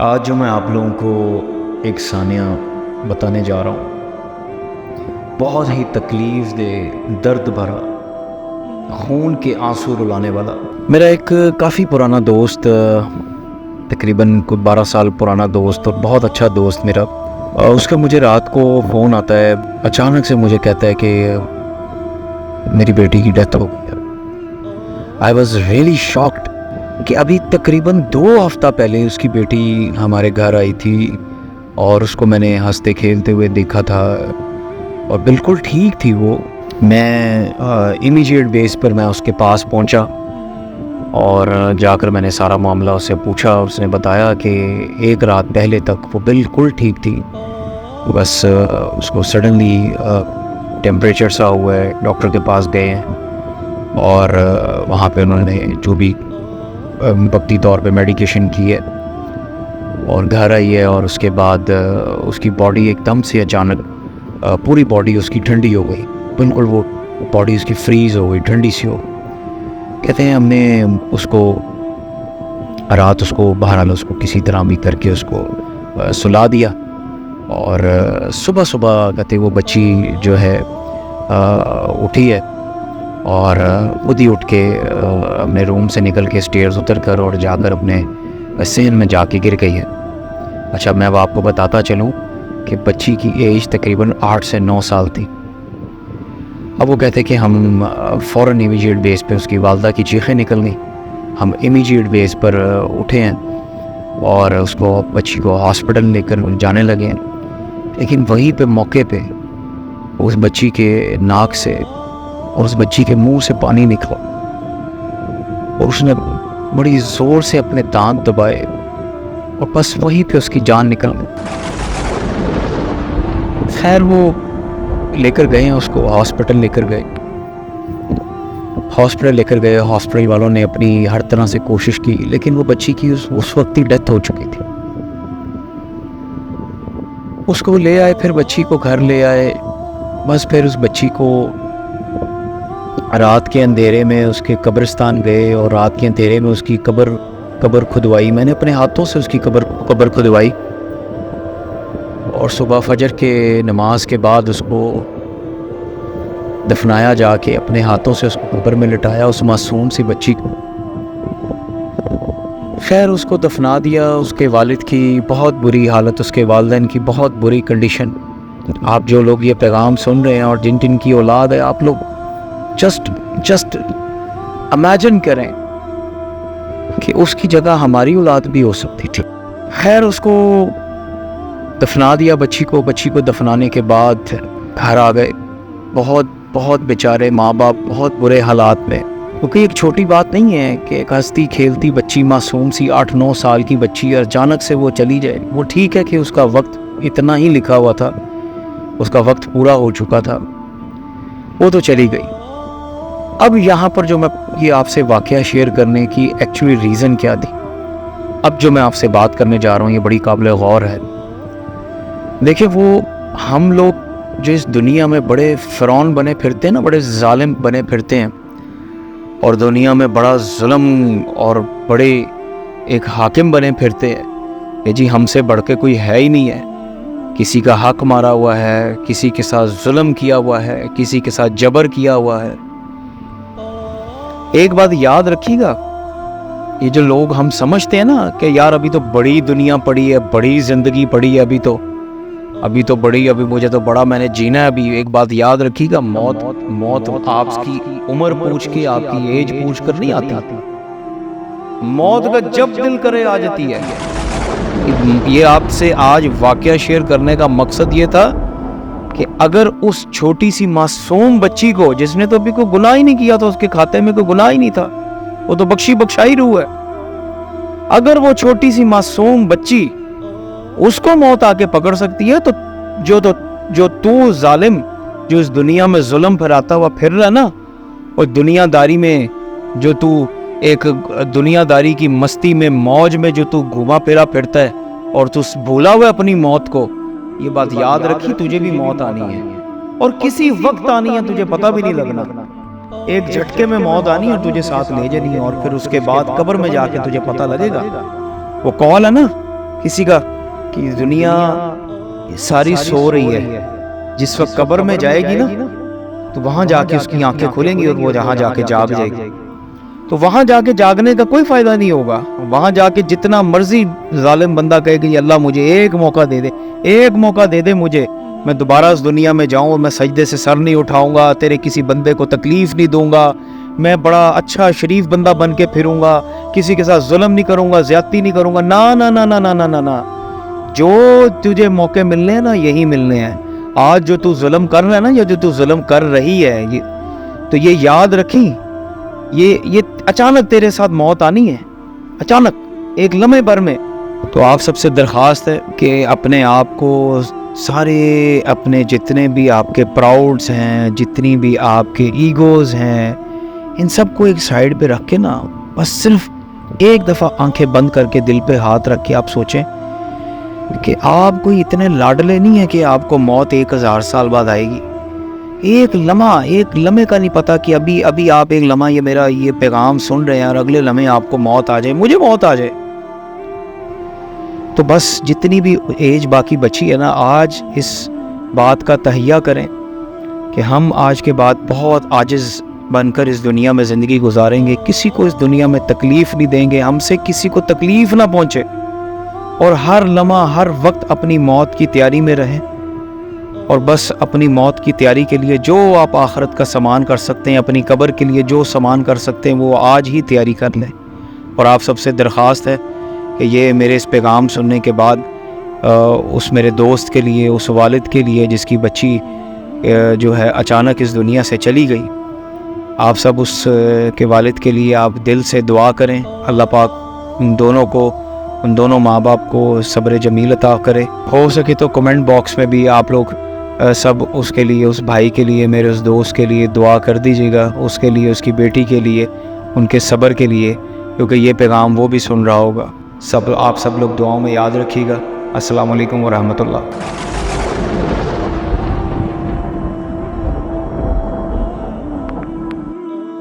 آج جو میں آپ لوگوں کو ایک ثانیہ بتانے جا رہا ہوں، بہت ہی تکلیف دہ، درد بھرا، خون کے آنسو رلانے والا۔ میرا ایک کافی پرانا دوست، تقریباً کوئی 12 سال پرانا دوست اور بہت اچھا دوست میرا، اس کا مجھے رات کو فون آتا ہے، اچانک سے مجھے کہتا ہے کہ میری بیٹی کی ڈیتھ ہو گئی ہے۔ آئی واز ریئلی شاکڈ کہ ابھی تقریباً 2 ہفتہ پہلے اس کی بیٹی ہمارے گھر آئی تھی اور اس کو میں نے ہنستے کھیلتے ہوئے دیکھا تھا اور بالکل ٹھیک تھی وہ۔ میں امیجیٹ بیس پر میں اس کے پاس پہنچا اور جا کر میں نے سارا معاملہ اس سے پوچھا۔ اس نے بتایا کہ ایک رات پہلے تک وہ بالکل ٹھیک تھی، بس اس کو سڈنلی ٹیمپریچر سا ہوا ہے، ڈاکٹر کے پاس گئے ہیں اور وہاں پہ انہوں نے جو بھی وقتی طور پہ میڈیکیشن کی ہے اور گھر آئی ہے، اور اس کے بعد اس کی باڈی ایک دم سے اچانک پوری باڈی اس کی ٹھنڈی ہو گئی، بالکل وہ باڈی اس کی فریز ہو گئی، ٹھنڈی سی ہو۔ کہتے ہیں ہم نے اس کو رات اس کو بہرحال اس کو کسی طرح بھی کر کے اس کو سلا دیا، اور صبح صبح کہتے وہ بچی جو ہے اٹھی ہے اور خود ہی اٹھ کے اپنے روم سے نکل کے اسٹیئرز اتر کر اور جا کر اپنے صحن میں جا کے گر گئی ہے۔ اچھا، میں اب آپ کو بتاتا چلوں کہ بچی کی ایج تقریباً 8 سے 9 سال تھی۔ اب وہ کہتے کہ ہم فوراً امیجیٹ بیس پہ، اس کی والدہ کی چیخیں نکل گئیں، ہم امیجیٹ بیس پر اٹھے ہیں اور اس کو بچی کو ہاسپٹل لے کر جانے لگے ہیں۔ لیکن وہیں پہ موقع پہ اس بچی کے ناک سے اور اس بچی کے منہ سے پانی نکلا اور اس نے بڑی زور سے اپنے دانت دبائے اور بس وہیں پہ اس کی جان نکل گئی۔ خیر وہ لے کر گئے ہیں، اس کو ہاسپٹل لے کر گئے، ہاسپٹل والوں نے اپنی ہر طرح سے کوشش کی، لیکن وہ بچی کی اس وقت ہی ڈیتھ ہو چکی تھی۔ اس کو لے آئے، پھر بچی کو گھر لے آئے، بس پھر اس بچی کو رات کے اندھیرے میں اس کے قبرستان گئے اور رات کے اندھیرے میں اس کی قبر کھدوائی۔ میں نے اپنے ہاتھوں سے اس کی قبر کھدوائی اور صبح فجر کے نماز کے بعد اس کو دفنایا، جا کے اپنے ہاتھوں سے اس کو قبر میں لٹایا، اس معصوم سی بچی کو۔ خیر اس کو دفنا دیا۔ اس کے والد کی بہت بری حالت، اس کے والدین کی بہت بری کنڈیشن۔ آپ جو لوگ یہ پیغام سن رہے ہیں اور جن کی اولاد ہے، آپ لوگ جسٹ امیجن کریں کہ اس کی جگہ ہماری اولاد بھی ہو سکتی تھی۔ خیر اس کو دفنا دیا بچی کو دفنانے کے بعد گھر آ گئے، بہت بیچارے ماں باپ بہت برے حالات میں، کیونکہ ایک چھوٹی بات نہیں ہے کہ ایک ہنستی کھیلتی بچی، معصوم سی 8-9 سال کی بچی اچانک سے وہ چلی جائے۔ وہ ٹھیک ہے کہ اس کا وقت اتنا ہی لکھا ہوا تھا، اس کا وقت پورا ہو چکا تھا، وہ تو چلی گئی۔ اب یہاں پر جو میں یہ آپ سے واقعہ شیئر کرنے کی ایکچولی ریزن کیا تھی، اب جو میں آپ سے بات کرنے جا رہا ہوں یہ بڑی قابل غور ہے۔ دیکھیں، وہ ہم لوگ جو اس دنیا میں بڑے فرعون بنے پھرتے ہیں نا، بڑے ظالم بنے پھرتے ہیں اور دنیا میں بڑا ظلم اور بڑے ایک حاکم بنے پھرتے ہیں کہ جی ہم سے بڑھ کے کوئی ہے ہی نہیں ہے، کسی کا حق مارا ہوا ہے، کسی کے ساتھ ظلم کیا ہوا ہے، کسی کے ساتھ جبر کیا ہوا ہے۔ ایک بات یاد رکھیے گا، یہ جو لوگ ہم سمجھتے ہیں نا کہ یار ابھی تو بڑی دنیا پڑی ہے، بڑی زندگی پڑی ہے، ابھی تو بڑی، ابھی مجھے تو بڑا میں نے جینا ہے ابھی۔ ایک بات یاد رکھیے گا، موت آپ کی عمر پوچھ کے، آپ کی ایج پوچھ کر نہیں آتی، موت کا جب دل کرے آ جاتی ہے۔ یہ آپ سے آج واقعہ شیئر کرنے کا مقصد یہ تھا کہ اگر اس چھوٹی سی معصوم بچی کو، جس نے تو ابھی کوئی گناہ ہی نہیں کیا تھا، اس کے کھاتے میں کوئی گناہ ہی نہیں تھا، وہ تو بخشائی روح ہے، اگر وہ چھوٹی سی معصوم بچی اس کو موت آ کے پکڑ سکتی ہے، تو جو تو ظالم جو اس دنیا میں ظلم پھیلاتا ہوا پھر رہا نا، اور دنیا داری میں جو تو ایک دنیا داری کی مستی میں، موج میں جو تو گھوما پھرا پھرتا ہے اور تو بھولا ہوا اپنی موت کو، یہ بات یاد رکھی، تجھے بھی موت آنی ہے اور کسی وقت آنی ہے، تجھے پتہ بھی نہیں لگنا۔ ایک جھٹکے میں موت آنی اور تجھے ساتھ لے جانی، اور پھر اس کے بعد قبر میں جا کے تجھے پتہ لگے گا۔ وہ قول ہے نا کسی کا کہ دنیا ساری سو رہی ہے، جس وقت قبر میں جائے گی نا تو وہاں جا کے اس کی آنکھیں کھلیں گی اور وہ جہاں جا کے جاگ جائے گی. تو وہاں جا کے جاگنے کا کوئی فائدہ نہیں ہوگا. وہاں جا کے جتنا مرضی ظالم بندہ کہے کہ اللہ مجھے ایک موقع دے دے، ایک موقع دے دے مجھے، میں دوبارہ اس دنیا میں جاؤں اور میں سجدے سے سر نہیں اٹھاؤں گا، تیرے کسی بندے کو تکلیف نہیں دوں گا، میں بڑا اچھا شریف بندہ بن کے پھروں گا، کسی کے ساتھ ظلم نہیں کروں گا، زیادتی نہیں کروں گا. نا نا نا نا نا نا نا، جو تجھے موقع ملنے ہیں نا یہی ملنے ہیں. آج جو تو ظلم کر رہا ہے نا، یا جو تو ظلم کر رہی ہے، تو یہ یاد رکھیں، یہ اچانک تیرے ساتھ موت آنی ہے، اچانک ایک لمحے بھر میں. تو آپ سب سے درخواست ہے کہ اپنے آپ کو سارے اپنے جتنے بھی آپ کے پراؤڈس ہیں، جتنی بھی آپ کے ایگوز ہیں، ان سب کو ایک سائیڈ پہ رکھ کے نا بس صرف ایک دفعہ آنکھیں بند کر کے دل پہ ہاتھ رکھ کے آپ سوچیں کہ آپ کوئی اتنے لاڈلے نہیں ہیں کہ آپ کو موت 1000 سال بعد آئے گی. ایک لمحے کا نہیں پتا کہ ابھی آپ ایک لمحہ میرا یہ پیغام سن رہے ہیں اور اگلے لمحے آپ کو موت آ جائے، مجھے موت آ جائے. تو بس جتنی بھی ایج باقی بچی ہے نا، آج اس بات کا تہیہ کریں کہ ہم آج کے بعد بہت عاجز بن کر اس دنیا میں زندگی گزاریں گے. کسی کو اس دنیا میں تکلیف نہیں دیں گے، ہم سے کسی کو تکلیف نہ پہنچے، اور ہر لمحہ ہر وقت اپنی موت کی تیاری میں رہیں. اور بس اپنی موت کی تیاری کے لیے جو آپ آخرت کا سامان کر سکتے ہیں، اپنی قبر کے لیے جو سامان کر سکتے ہیں، وہ آج ہی تیاری کر لیں. اور آپ سب سے درخواست ہے کہ یہ میرے اس پیغام سننے کے بعد اس میرے دوست کے لیے، اس والد کے لیے جس کی بچی جو ہے اچانک اس دنیا سے چلی گئی، آپ سب اس کے والد کے لیے آپ دل سے دعا کریں. اللہ پاک ان دونوں ماں باپ کو صبر جمیل عطا کرے. ہو سکے تو کمنٹ باکس میں بھی آپ لوگ سب اس کے لیے، اس بھائی کے لیے، میرے اس دوست کے لیے دعا کر دیجیے گا، اس کے لیے، اس کی بیٹی کے لیے، ان کے صبر کے لیے، کیونکہ یہ پیغام وہ بھی سن رہا ہوگا. آپ سب لوگ دعاؤں میں یاد رکھیے گا. السلام علیکم ورحمۃ اللہ.